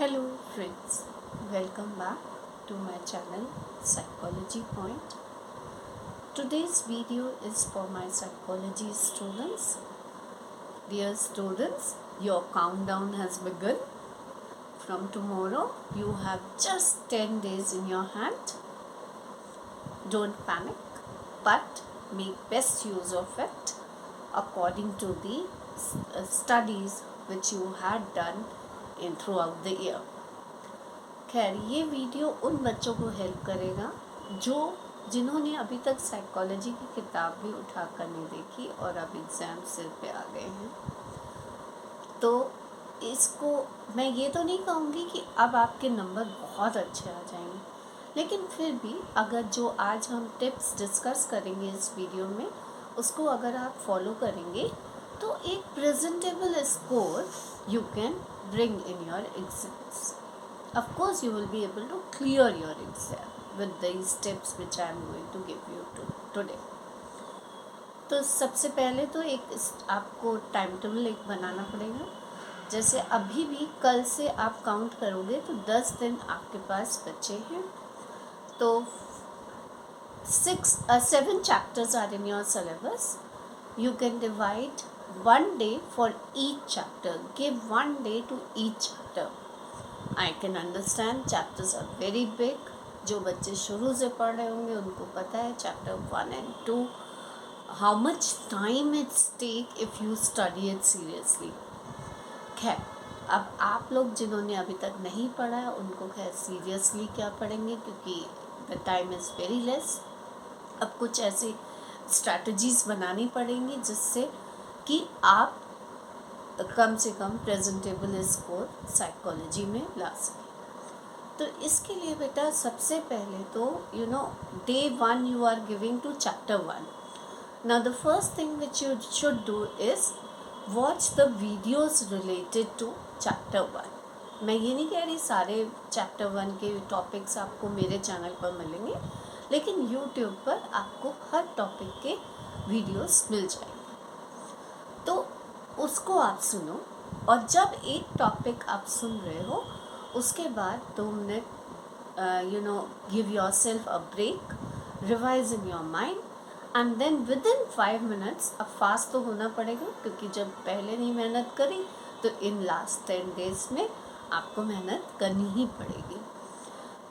Hello friends, welcome back to my channel Psychology Point. Today's video is for my psychology students. Dear students, your countdown has begun. From tomorrow, you have just 10 days in your hand. Don't panic, but make best use of it according to the studies which you had done throughout the year. खैर ये video उन बच्चों को help करेगा जिन्होंने अभी तक psychology की किताब भी उठा कर नहीं देखी और अब एग्ज़ाम सिर पे आ गए हैं। तो इसको मैं ये तो नहीं कहूँगी कि अब आपके नंबर बहुत अच्छे आ जाएंगे, लेकिन फिर भी अगर जो आज हम टिप्स डिस्कस करेंगे इस वीडियो में उसको अगर आप फॉलो करेंगे तो एक presentable score you can bring in your exams. Of course, you will be able to clear your exam with these tips which I am going to give you today. तो सबसे पहले तो आपको टाइम टेबल एक बनाना पड़ेगा. जैसे अभी भी कल से आप काउंट करोगे तो 10 दिन आपके पास बचे हैं. तो 7 chapters are in your syllabus. You can divide 1 day for each chapter. Give 1 day to each chapter. I can understand chapters are very big. जो बच्चे शुरू से पढ़ रहे होंगे उनको पता है chapter 1 and 2 how much time it's take if you study it seriously. खैर अब आप लोग जिन्होंने अभी तक नहीं पढ़ा है उनको खैर सीरियसली क्या पढ़ेंगे क्योंकि the time is very less. अब कुछ ऐसी स्ट्रैटेजीज बनानी पड़ेंगी जिससे कि आप कम से कम प्रेजेंटेबल स्कोर साइकोलॉजी में ला सकें. तो इसके लिए बेटा सबसे पहले तो day 1 you are giving to chapter 1. Now the first thing which you should do is watch the videos related to chapter 1. मैं ये नहीं कह रही सारे chapter 1 के टॉपिक्स आपको मेरे चैनल पर मिलेंगे, लेकिन YouTube पर आपको हर टॉपिक के वीडियोस मिल जाएंगे. तो उसको आप सुनो और जब एक टॉपिक आप सुन रहे हो उसके बाद 2 minute give yourself a break, revise in your mind and then within 5 minutes. अब फास्ट तो होना पड़ेगा क्योंकि जब पहले नहीं मेहनत करी तो इन लास्ट 10 डेज में आपको मेहनत करनी ही पड़ेगी.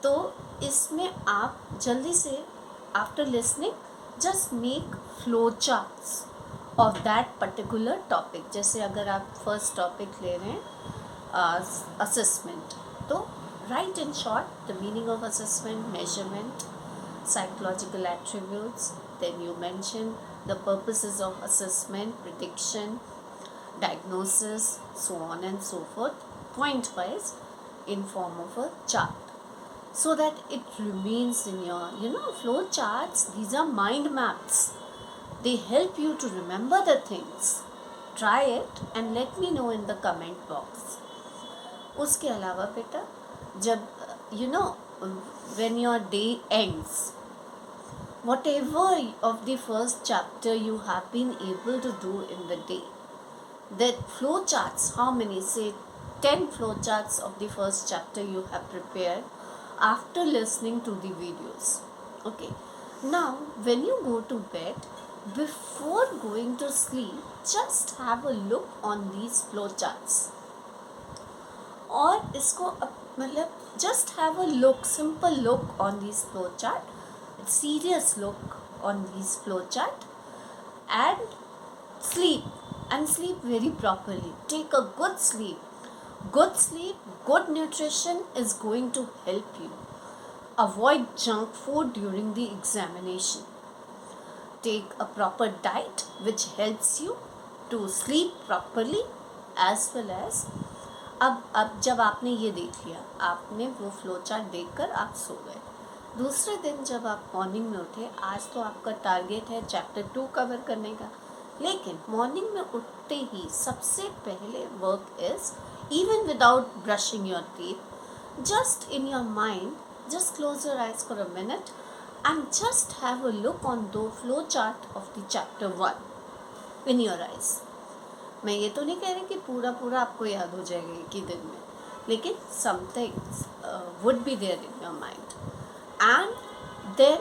तो इसमें आप जल्दी से after listening just make flow charts of that particular topic. जैसे अगर आप फर्स्ट टॉपिक ले रहे हैं असेसमेंट, तो write in short the meaning of assessment, measurement, psychological attributes, then you mention the purposes of assessment, prediction, diagnosis, so on and so forth, point wise in form of a chart, so that it remains in your flow charts. These are mind maps. They help you to remember the things. Try it and let me know in the comment box. उसके अलावा बेटा जब when your day ends, whatever of the first chapter you have been able to do in the day, that flow charts, how many, say 10 flow charts of the first chapter you have prepared after listening to the videos. Okay, now when you go to bed, before going to sleep, just have a look on these flow charts. और इसको मतलब just have a look, simple look on these flow chart, serious look on these flow chart, and sleep very properly. Take a good sleep. Good sleep, good nutrition is going to help you. Avoid junk food during the examination. Take a proper diet which helps you to sleep properly as well as अब जब आपने ये देख लिया, आपने वो flow chart देखकर आप सो गए. दूसरे दिन जब आप मॉर्निंग में उठे, आज तो आपका टारगेट है चैप्टर 2 कवर करने का, लेकिन मॉर्निंग में उठते ही सबसे पहले work is, even without brushing your teeth, just in your mind, just close your eyes for a minute and just have a look on the flow chart of the chapter 1 in your eyes. मैं ये तो नहीं कह रही कि पूरा आपको याद हो जाएगा एक ही दिन में, लेकिन something would be there in your mind. And then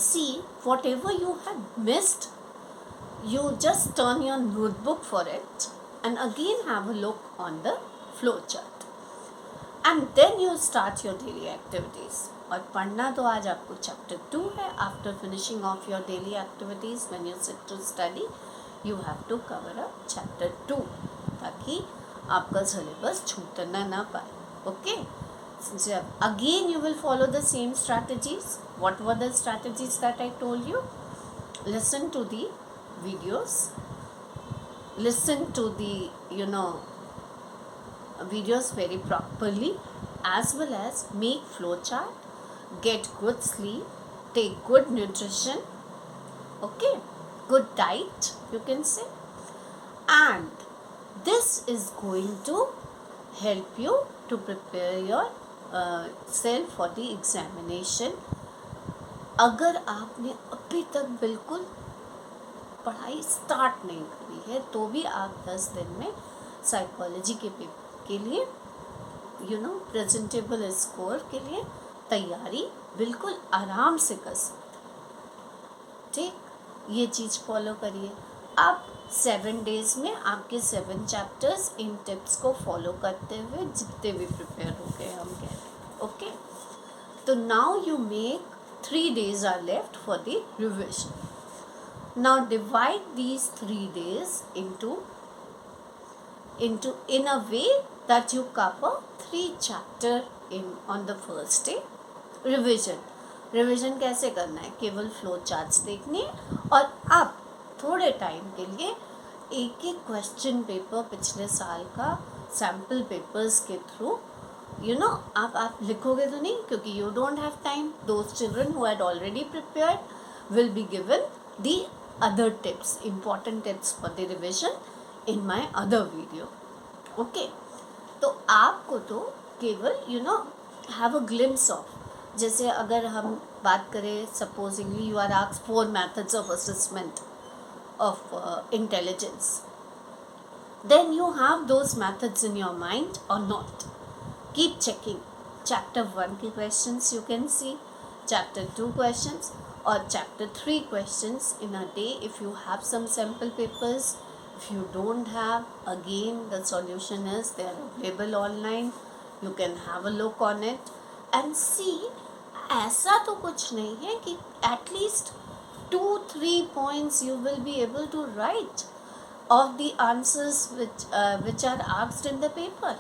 see, whatever you had missed, you just turn your notebook for it and again have a look on the flow chart, and then you start your daily activities. और पढ़ना तो आज आपको chapter 2 है. After finishing off your daily activities when you sit to study, you have to cover up chapter 2 ताकि आपका syllabus छूटना ना पाए. Okay, again you will follow the same strategies. What were the strategies that I told you? Listen to the videos, listen to the videos very properly, as well as make flowchart, get good sleep, take good nutrition, okay, good diet you can say, and this is going to help you to prepare your self for the examination. अगर आपने अभी तक बिल्कुल पढ़ाई start नहीं करी है तो भी आप 10 दिन में साइकोलॉजी के लिए प्रेजेंटेबल स्कोर के लिए तैयारी बिल्कुल आराम से कर सकते हैं. ठीक, ये चीज़ फॉलो करिए. आप 7 डेज़ में आपके 7 चैप्टर्स इन टिप्स को फॉलो करते हुए जितने भी प्रिपेयर हो गए हम कह रहे हैं. ओके, तो now you make 3 days are left for the revision. Now divide these 3 days into in a way that you cover 3 chapter on the first day. Revision कैसे करना है? केवल फ्लो चार्ट्स देखने और अब थोड़े टाइम के लिए एक एक क्वेश्चन पेपर पिछले साल का सैम्पल पेपर्स के थ्रू आप लिखोगे तो नहीं, क्योंकि you don't have time. Those children who had already prepared will be given the other tips, important tips for the revision in my other video. Okay, तो आपको तो केवल have a glimpse of, जैसे अगर हम बात करें supposingly you are asked 4 methods of assessment of intelligence, then you have those methods in your mind or not. Keep checking. Chapter 1 की questions you can see, chapter 2 questions or chapter 3 questions in a day if you have some sample papers. If you don't have, again the solution is they are available online. You can have a look on it and see. ऐसा तो कुछ नहीं है कि at least 2-3 points you will be able to write of the answers which are asked in the paper.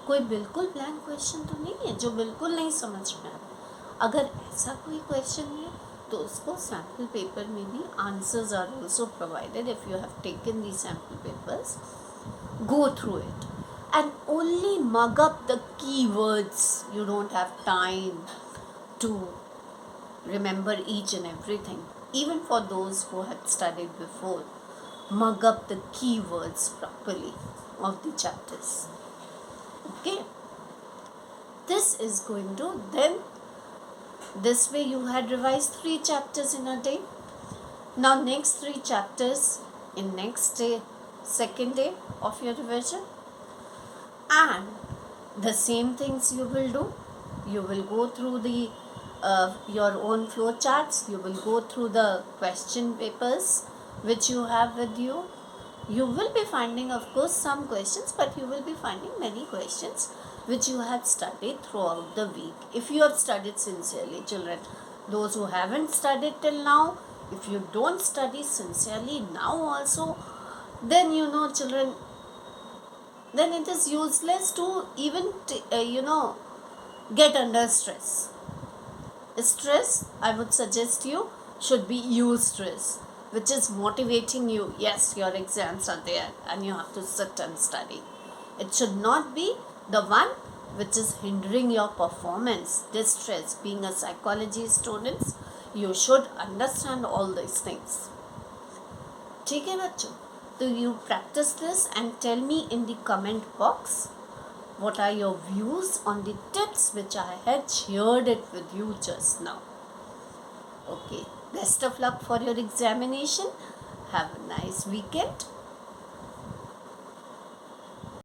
कोई बिल्कुल blank question तो नहीं है जो बिल्कुल नहीं समझ में आ रहा. अगर ऐसा कोई question है तो उसको सैम्पल पेपर में भी answers are also provided. If you have taken the sample papers, go through it and only mug up the keywords. You don't have time to remember each and everything, even for those who had studied before. Mug up the keywords properly of the chapters. Okay, this is going to then. This way you had revised 3 chapters in a day. Now next 3 chapters in next day, second day of your revision, and the same things you will do. You will go through the your own flow charts. You will go through the question papers which you have with you. You will be finding of course some questions, but you will be finding many questions which you have studied throughout the week. If you have studied sincerely, children, those who haven't studied till now, if you don't study sincerely now also, then children, then it is useless to even get under stress. Stress, I would suggest you should be eustress, which is motivating you. Yes, your exams are there and you have to sit and study. It should not be the one which is hindering your performance. Distress. Being a psychology student, you should understand all these things. ठीक है बच्चों, तो you practice this and tell me in the comment box what are your views on the tips which I had shared it with you just now. Okay, best of luck for your examination. Have a nice weekend.